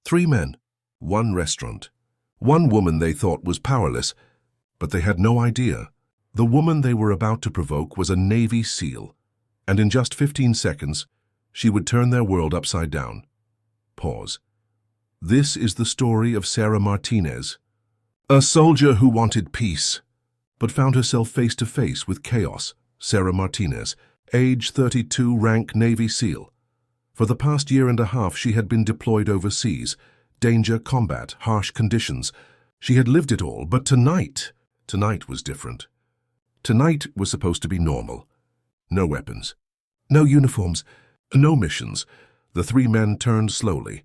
3 men, 1 restaurant. 1 woman they thought was powerless, but they had no idea. The woman they were about to provoke was a Navy SEAL, and in just 15 seconds, she would turn their world upside down. Pause. This is the story of Sarah Martinez, a soldier who wanted peace, but found herself face to face with chaos. Sarah Martinez, age 32, rank Navy SEAL. For the past year and a half, she had been deployed overseas. Danger, combat, harsh conditions. She had lived it all, but tonight was different. Tonight was supposed to be normal. No weapons, no uniforms, no missions. The 3 men turned slowly,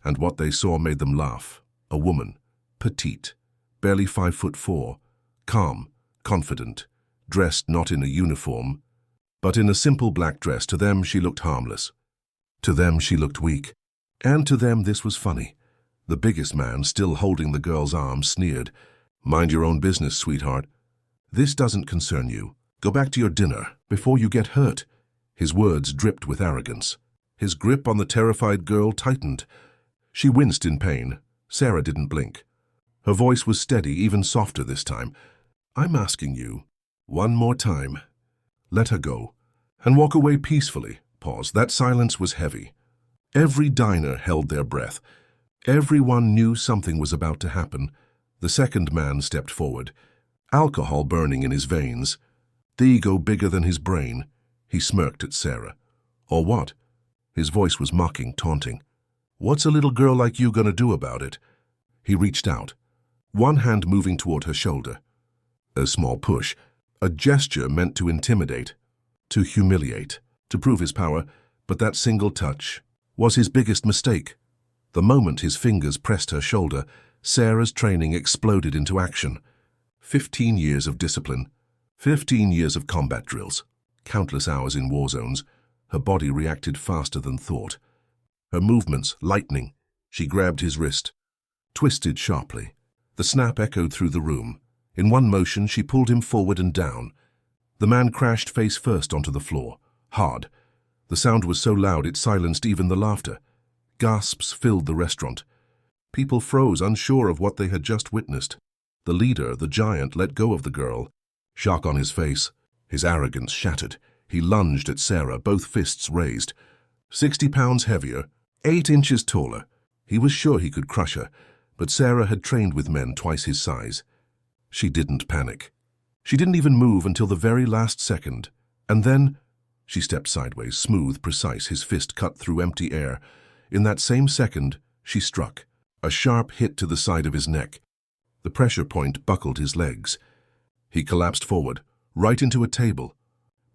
and what they saw made them laugh. A woman, petite, barely 5'4", calm, confident, dressed not in a uniform, but in a simple black dress. To them, she looked harmless. To them, she looked weak. And to them, this was funny. The biggest man, still holding the girl's arm, sneered. "Mind your own business, sweetheart. This doesn't concern you. Go back to your dinner before you get hurt." His words dripped with arrogance. His grip on the terrified girl tightened. She winced in pain. Sarah didn't blink. Her voice was steady, even softer this time. "I'm asking you, one more time. Let her go, and walk away peacefully." Pause. That silence was heavy. Every diner held their breath. Everyone knew something was about to happen. The second man stepped forward, alcohol burning in his veins, the ego bigger than his brain. He smirked at Sarah. "Or what?" His voice was mocking, taunting. "What's a little girl like you gonna do about it?" He reached out, one hand moving toward her shoulder. A small push, a gesture meant to intimidate, to humiliate, to prove his power, but that single touch was his biggest mistake. The moment his fingers pressed her shoulder, Sarah's training exploded into action. 15 years of discipline, 15 years of combat drills, countless hours in war zones. Her body reacted faster than thought. Her movements lightning. She grabbed his wrist, twisted sharply. The snap echoed through the room. In one motion, she pulled him forward and down. The man crashed face first onto the floor, hard. The sound was so loud it silenced even the laughter. Gasps filled the restaurant. People froze, unsure of what they had just witnessed. The leader, the giant, let go of the girl. Shock on his face, his arrogance shattered. He lunged at Sarah, both fists raised. 60 pounds heavier, 8 inches taller. He was sure he could crush her, but Sarah had trained with men twice his size. She didn't panic. She didn't even move until the very last second. And then she stepped sideways, smooth, precise, his fist cut through empty air. In that same second, she struck. A sharp hit to the side of his neck. The pressure point buckled his legs. He collapsed forward, right into a table.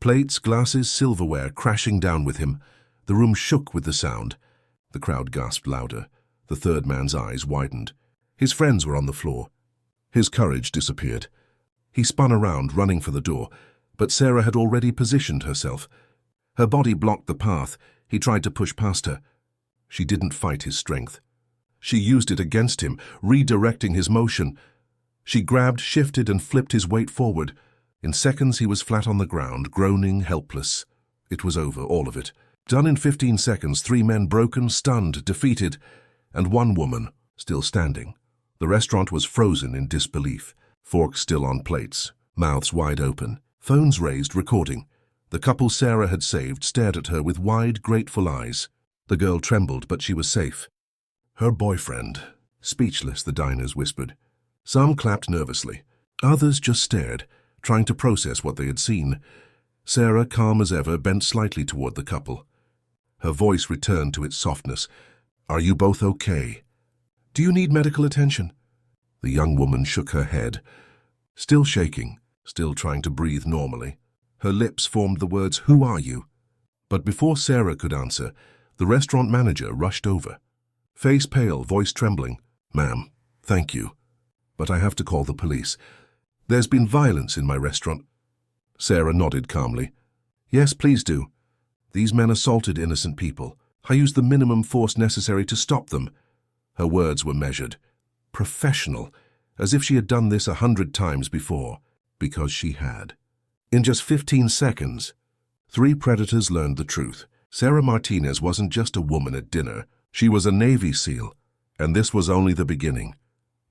Plates, glasses, silverware crashing down with him. The room shook with the sound. The crowd gasped louder. The third man's eyes widened. His friends were on the floor. His courage disappeared. He spun around, running for the door, but Sarah had already positioned herself. Her body blocked the path. He tried to push past her. She didn't fight his strength. She used it against him, redirecting his motion. She grabbed, shifted, and flipped his weight forward. In seconds, he was flat on the ground, groaning, helpless. It was over, all of it. Done in 15 seconds, 3 men broken, stunned, defeated, and 1 woman still standing. The restaurant was frozen in disbelief, forks still on plates, mouths wide open, phones raised, recording. The couple Sarah had saved stared at her with wide, grateful eyes. The girl trembled, but she was safe. Her boyfriend. Speechless, the diners whispered. Some clapped nervously. Others just stared, trying to process what they had seen. Sarah, calm as ever, bent slightly toward the couple. Her voice returned to its softness. "Are you both okay? Do you need medical attention?" The young woman shook her head, still shaking, still trying to breathe normally. Her lips formed the words, "Who are you?" But before Sarah could answer, the restaurant manager rushed over. Face pale, voice trembling. "Ma'am, thank you, but I have to call the police. There's been violence in my restaurant." Sarah nodded calmly. "Yes, please do. These men assaulted innocent people. I used the minimum force necessary to stop them." Her words were measured, professional, as if she had done this 100 times before, because she had. In just 15 seconds, 3 predators learned the truth. Sarah Martinez wasn't just a woman at dinner. She was a Navy SEAL, And this was only the beginning.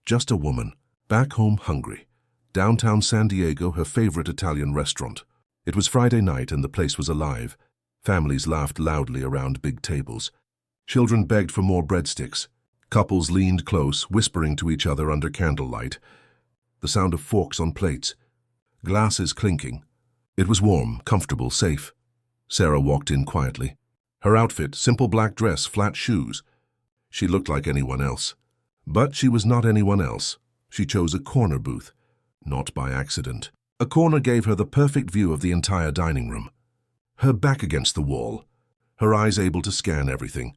Just a woman, back home hungry. Downtown San Diego, her favorite Italian restaurant. It was Friday night and the place was alive. Families laughed loudly around big tables. Children begged for more breadsticks. Couples leaned close, whispering to each other under candlelight. The sound of forks on plates. Glasses clinking. It was warm, comfortable, safe. Sarah walked in quietly. Her outfit, simple black dress, flat shoes. She looked like anyone else. But she was not anyone else. She chose a corner booth. Not by accident. A corner gave her the perfect view of the entire dining room. Her back against the wall. Her eyes able to scan everything.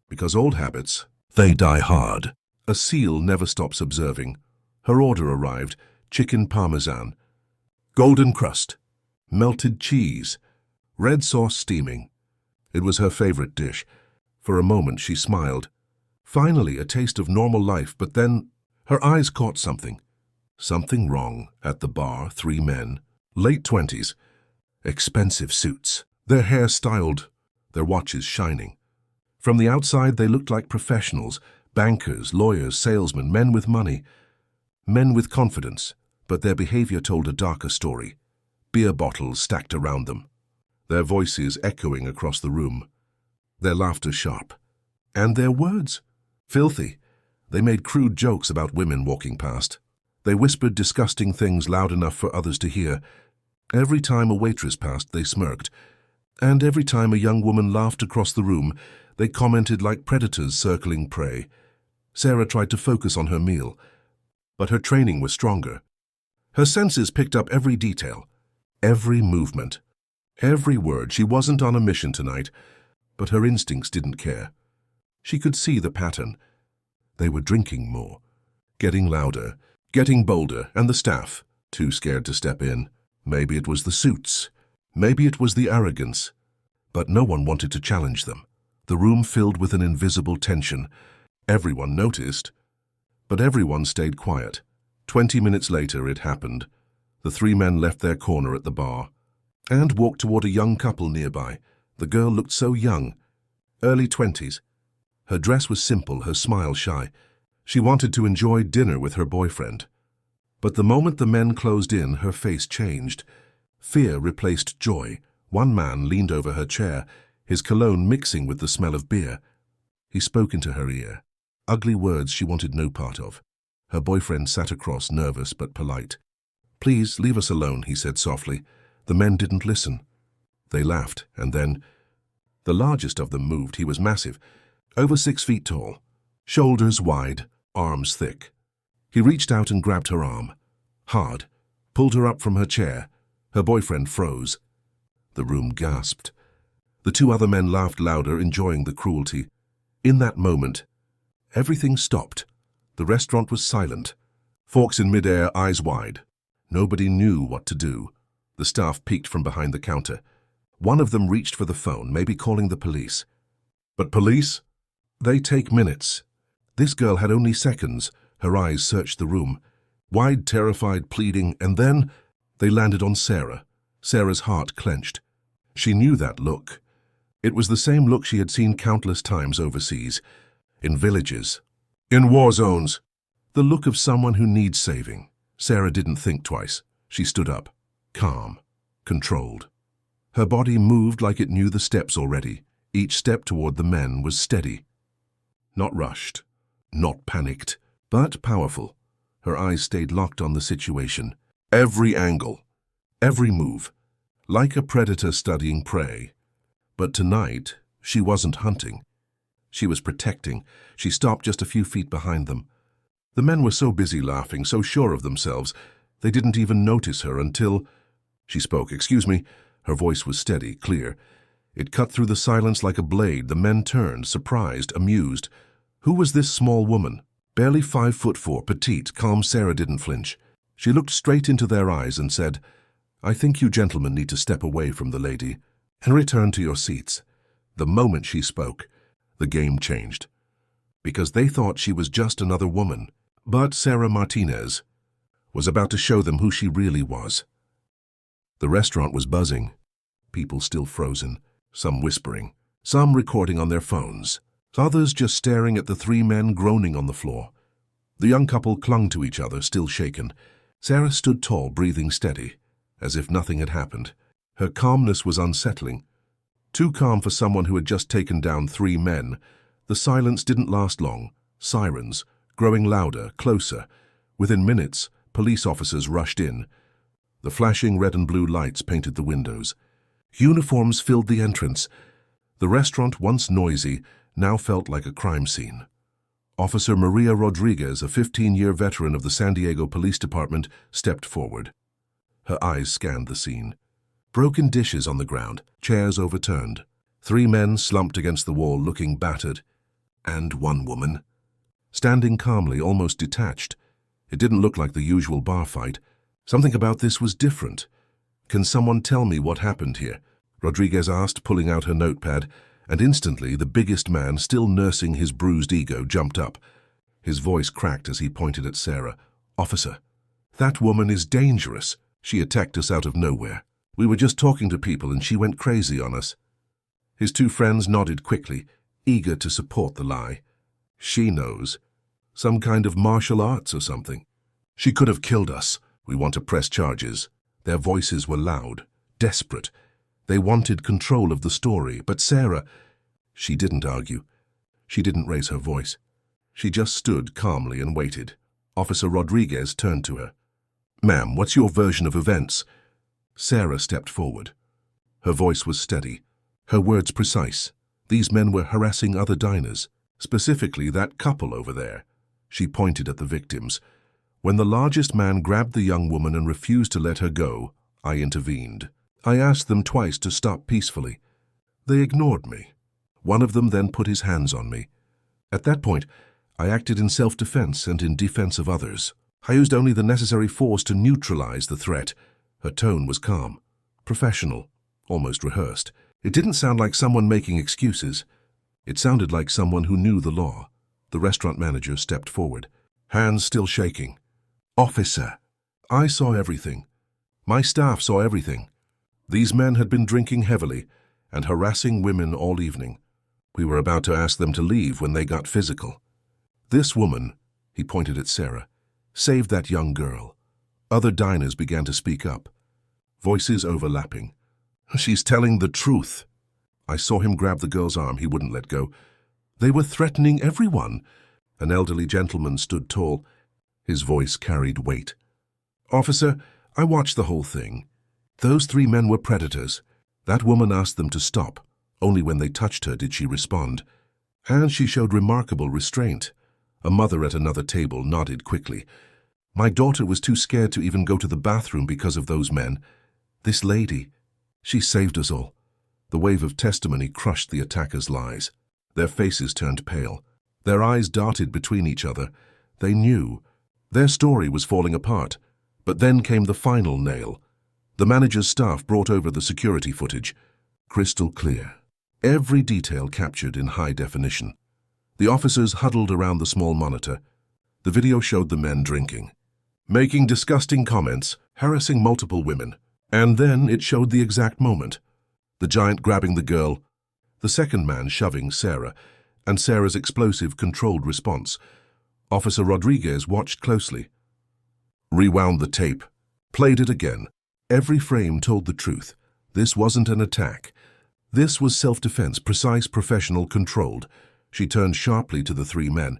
Because old habits, they die hard. A seal never stops observing. Her order arrived, chicken parmesan. Golden crust. Melted cheese. Red sauce steaming. It was her favorite dish. For a moment she smiled. Finally, a taste of normal life, but then her eyes caught something. Something wrong. At the bar, 3 men, late 20s, expensive suits, their hair styled, their watches shining. From the outside, they looked like professionals, bankers, lawyers, salesmen, men with money, men with confidence, but their behavior told a darker story. Beer bottles stacked around them, their voices echoing across the room, their laughter sharp, and their words filthy. They made crude jokes about women walking past. They whispered disgusting things loud enough for others to hear. Every time a waitress passed, they smirked. And every time a young woman laughed across the room, they commented like predators circling prey. Sarah tried to focus on her meal, but her training was stronger. Her senses picked up every detail, every movement, every word. She wasn't on a mission tonight, but her instincts didn't care. She could see the pattern. They were drinking more, getting louder, getting bolder, and the staff, too scared to step in. Maybe it was the suits. Maybe it was the arrogance. But no one wanted to challenge them. The room filled with an invisible tension. Everyone noticed, but everyone stayed quiet. 20 minutes later, it happened. The 3 men left their corner at the bar and walked toward a young couple nearby. The girl looked so young, early 20s. Her dress was simple, her smile shy. She wanted to enjoy dinner with her boyfriend. But the moment the men closed in, her face changed. Fear replaced joy. One man leaned over her chair, his cologne mixing with the smell of beer. He spoke into her ear, ugly words she wanted no part of. Her boyfriend sat across, nervous but polite. "Please, leave us alone," he said softly. The men didn't listen. They laughed, and then the largest of them moved. He was massive, over 6 feet tall, shoulders wide, arms thick. He reached out and grabbed her arm, hard, pulled her up from her chair. Her boyfriend froze. The room gasped. The 2 other men laughed louder, enjoying the cruelty. In that moment, everything stopped. The restaurant was silent, forks in midair, eyes wide. Nobody knew what to do. The staff peeked from behind the counter. One of them reached for the phone, maybe calling the police. But police? They take minutes. This girl had only seconds. Her eyes searched the room, wide, terrified, pleading, and then they landed on Sarah. Sarah's heart clenched. She knew that look. It was the same look she had seen countless times overseas, in villages, in war zones. The look of someone who needs saving. Sarah didn't think twice. She stood up, calm, controlled. Her body moved like it knew the steps already. Each step toward the men was steady. Not rushed, not panicked, but powerful. Her eyes stayed locked on the situation. Every angle, every move, like a predator studying prey. But tonight, she wasn't hunting. She was protecting. She stopped just a few feet behind them. The men were so busy laughing, so sure of themselves, they didn't even notice her until she spoke. "Excuse me." Her voice was steady, clear. It cut through the silence like a blade. The men turned, surprised, amused. Who was this small woman? Barely 5'4", petite, calm. Sarah didn't flinch. She looked straight into their eyes and said, "I think you gentlemen need to step away from the lady and return to your seats." The moment she spoke, the game changed. Because they thought she was just another woman. But Sarah Martinez was about to show them who she really was. The restaurant was buzzing. People still frozen, some whispering, some recording on their phones. others just staring at the three men groaning on the floor. The young couple clung to each other, still shaken. Sarah stood tall, breathing steady, as if nothing had happened. Her calmness was unsettling. Too calm for someone who had just taken down three men. The silence didn't last long. Sirens, growing louder, closer. Within minutes, police officers rushed in. The flashing red and blue lights painted the windows. Uniforms filled the entrance. The restaurant, once noisy, now felt like a crime scene. Officer Maria Rodriguez, a 15-year veteran of the San Diego Police Department, stepped forward. Her eyes scanned the scene. Broken dishes on the ground, chairs overturned. Three men slumped against the wall, looking battered. And one woman, standing calmly, almost detached. It didn't look like the usual bar fight. Something about this was different. "Can someone tell me what happened here?" Rodriguez asked, pulling out her notepad, and instantly the biggest man, still nursing his bruised ego, jumped up. His voice cracked as he pointed at Sarah. "Officer, that woman is dangerous. She attacked us out of nowhere. We were just talking to people and she went crazy on us." His two friends nodded quickly, eager to support the lie. "She knows. Some kind of martial arts or something. She could have killed us. We want to press charges." Their voices were loud, desperate. They wanted control of the story, but Sarah, she didn't argue. She didn't raise her voice. She just stood calmly and waited. Officer Rodriguez turned to her. "Ma'am, what's your version of events?" Sarah stepped forward. Her voice was steady, her words precise. These men were harassing other diners, specifically that couple over there. She pointed at the victims. When the largest man grabbed the young woman and refused to let her go, I intervened. I asked them twice to stop peacefully. They ignored me. One of them then put his hands on me. At that point, I acted in self-defense and in defense of others. I used only the necessary force to neutralize the threat. Her tone was calm, professional, almost rehearsed. It didn't sound like someone making excuses. It sounded like someone who knew the law. The restaurant manager stepped forward, hands still shaking. "Officer, I saw everything. My staff saw everything. These men had been drinking heavily and harassing women all evening. We were about to ask them to leave when they got physical. This woman," he pointed at Sarah, "saved that young girl." Other diners began to speak up, voices overlapping. "She's telling the truth." I saw him grab the girl's arm. He wouldn't let go. "They were threatening everyone." An elderly gentleman stood tall. His voice carried weight. "Officer, I watched the whole thing. Those three men were predators. That woman asked them to stop. Only when they touched her did she respond. And she showed remarkable restraint." A mother at another table nodded quickly. "My daughter was too scared to even go to the bathroom because of those men. This lady, she saved us all." The wave of testimony crushed the attackers' lies. Their faces turned pale. Their eyes darted between each other. They knew. Their story was falling apart. But then came the final nail. The manager's staff brought over the security footage. Crystal clear. Every detail captured in high definition. The officers huddled around the small monitor. The video showed the men drinking, making disgusting comments, harassing multiple women. And then it showed the exact moment. The giant grabbing the girl, the second man shoving Sarah, and Sarah's explosive, controlled response. Officer Rodriguez watched closely, rewound the tape, played it again. Every frame told the truth. This wasn't an attack. This was self-defense, precise, professional, controlled. She turned sharply to the three men.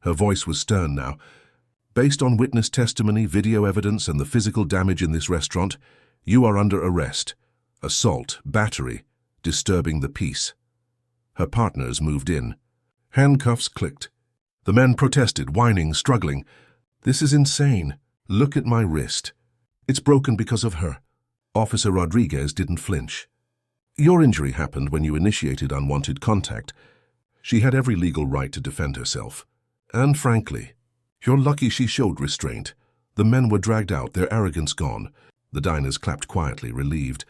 Her voice was stern now. "Based on witness testimony, video evidence, and the physical damage in this restaurant, you are under arrest. Assault, battery, disturbing the peace." Her partners moved in. Handcuffs clicked. The men protested, whining, struggling. "This is insane. Look at my wrist. It's broken because of her." Officer Rodriguez didn't flinch. "Your injury happened when you initiated unwanted contact. She had every legal right to defend herself. And frankly, you're lucky she showed restraint." The men were dragged out, their arrogance gone. The diners clapped quietly, relieved.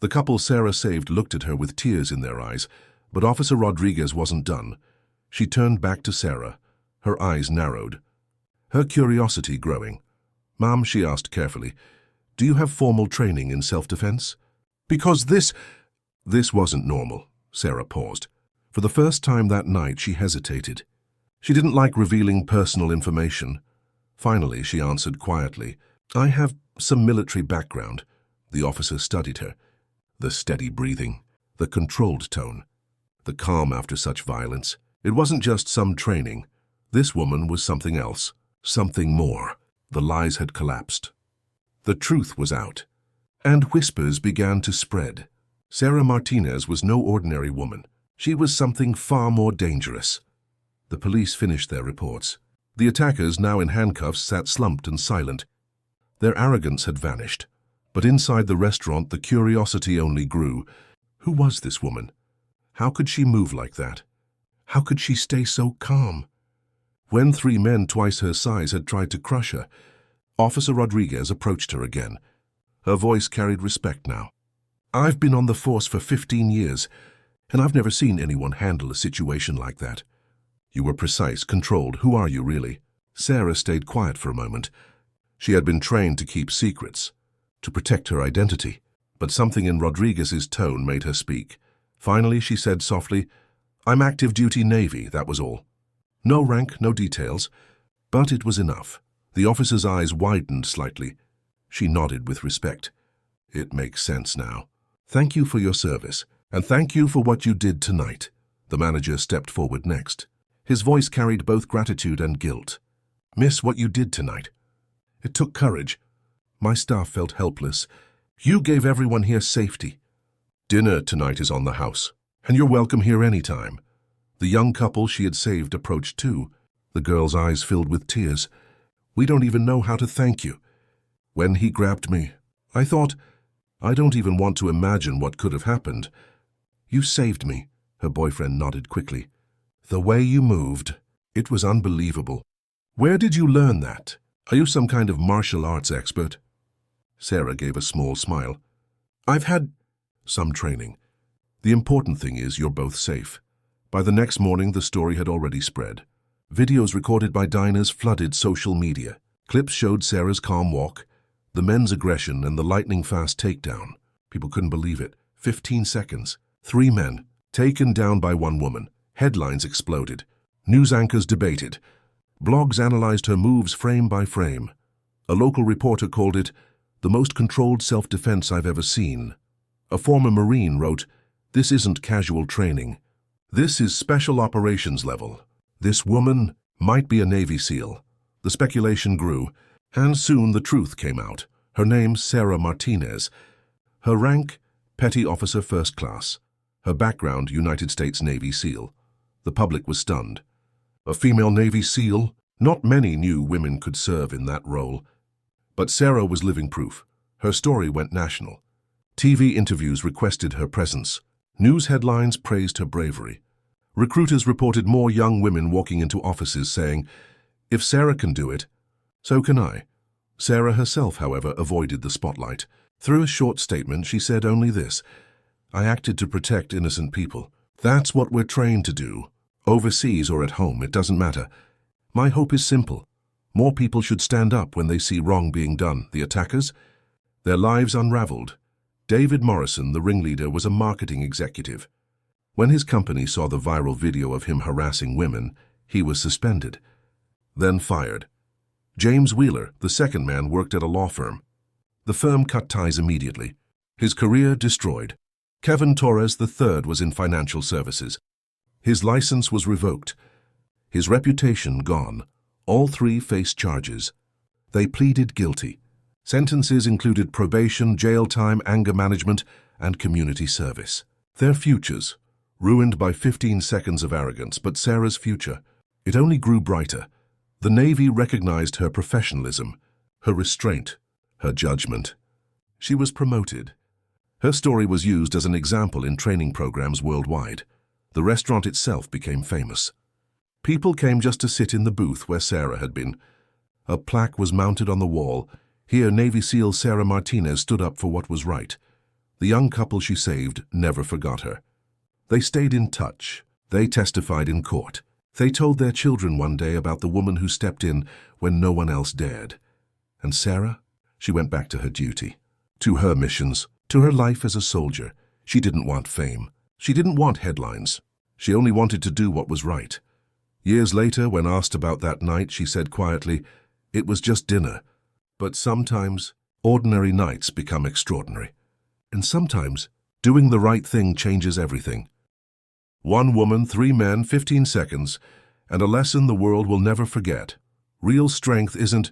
The couple Sarah saved looked at her with tears in their eyes, but Officer Rodriguez wasn't done. She turned back to Sarah, her eyes narrowed, her curiosity growing. "Ma'am," she asked carefully, "do you have formal training in self-defense?" "Because this wasn't normal." Sarah paused. For the first time that night, she hesitated. She didn't like revealing personal information. Finally, she answered quietly, "I have some military background." The officer studied her. The steady breathing, the controlled tone, the calm after such violence. It wasn't just some training. This woman was something else, something more. The lies had collapsed. The truth was out, and whispers began to spread. Sarah Martinez was no ordinary woman. She was something far more dangerous. The police finished their reports. The attackers, now in handcuffs, sat slumped and silent. Their arrogance had vanished, but inside the restaurant the curiosity only grew. Who was this woman? How could she move like that? How could she stay so calm? When 3 men twice her size had tried to crush her, Officer Rodriguez approached her again. Her voice carried respect now. "I've been on the force for 15 years, and I've never seen anyone handle a situation like that. You were precise, controlled. Who are you, really?" Sarah stayed quiet for a moment. She had been trained to keep secrets, to protect her identity, but something in Rodriguez's tone made her speak. Finally, she said softly, "I'm active duty Navy, that was all. No rank, no details, but it was enough." The officer's eyes widened slightly. She nodded with respect. "It makes sense now. Thank you for your service, and thank you for what you did tonight." The manager stepped forward next. His voice carried both gratitude and guilt. "Miss, what you did tonight. It took courage. My staff felt helpless. You gave everyone here safety. Dinner tonight is on the house, and you're welcome here anytime." The young couple she had saved approached too. The girl's eyes filled with tears. "We don't even know how to thank you. When he grabbed me, I thought, I don't even want to imagine what could have happened. You saved me." Her boyfriend nodded quickly. "The way you moved, it was unbelievable. Where did you learn that? Are you some kind of martial arts expert?" Sarah gave a small smile. "I've had some training. The important thing is you're both safe." By the next morning, the story had already spread. Videos recorded by diners flooded social media. Clips showed Sarah's calm walk, the men's aggression, and the lightning-fast takedown. People couldn't believe it. 15 seconds. 3 men, taken down by 1 woman. Headlines exploded. News anchors debated. Blogs analyzed her moves frame by frame. A local reporter called it the most controlled self-defense I've ever seen. A former Marine wrote, "This isn't casual training. This is special operations level. This woman might be a Navy SEAL." The speculation grew, and soon the truth came out. Her name, Sarah Martinez. Her rank, Petty Officer First Class. Her background, United States Navy SEAL. The public was stunned. A female Navy SEAL? Not many knew women could serve in that role. But Sarah was living proof. Her story went national. TV interviews requested her presence. News headlines praised her bravery. Recruiters reported more young women walking into offices saying, "If Sarah can do it, so can I." Sarah herself, however, avoided the spotlight. Through a short statement, she said only this: "I acted to protect innocent people. That's what we're trained to do. Overseas or at home, it doesn't matter. My hope is simple. More people should stand up when they see wrong being done. The attackers? Their lives unraveled." David Morrison, the ringleader, was a marketing executive. When his company saw the viral video of him harassing women, he was suspended, then fired. James Wheeler, the second man, worked at a law firm. The firm cut ties immediately. His career destroyed. Kevin Torres III was in financial services. His license was revoked. His reputation gone. All 3 faced charges. They pleaded guilty. Sentences included probation, jail time, anger management, and community service. Their futures, ruined by 15 seconds of arrogance, but Sarah's future, it only grew brighter. The Navy recognized her professionalism, her restraint, her judgment. She was promoted. Her story was used as an example in training programs worldwide. The restaurant itself became famous. People came just to sit in the booth where Sarah had been. A plaque was mounted on the wall. Here, Navy SEAL Sarah Martinez stood up for what was right. The young couple she saved never forgot her. They stayed in touch. They testified in court. They told their children one day about the woman who stepped in when no one else dared. And Sarah? She went back to her duty, to her missions, to her life as a soldier. She didn't want fame. She didn't want headlines. She only wanted to do what was right. Years later, when asked about that night, she said quietly, "It was just dinner." But sometimes, ordinary nights become extraordinary. And sometimes, doing the right thing changes everything. One woman, 3 men, 15 seconds, and a lesson the world will never forget. Real strength isn't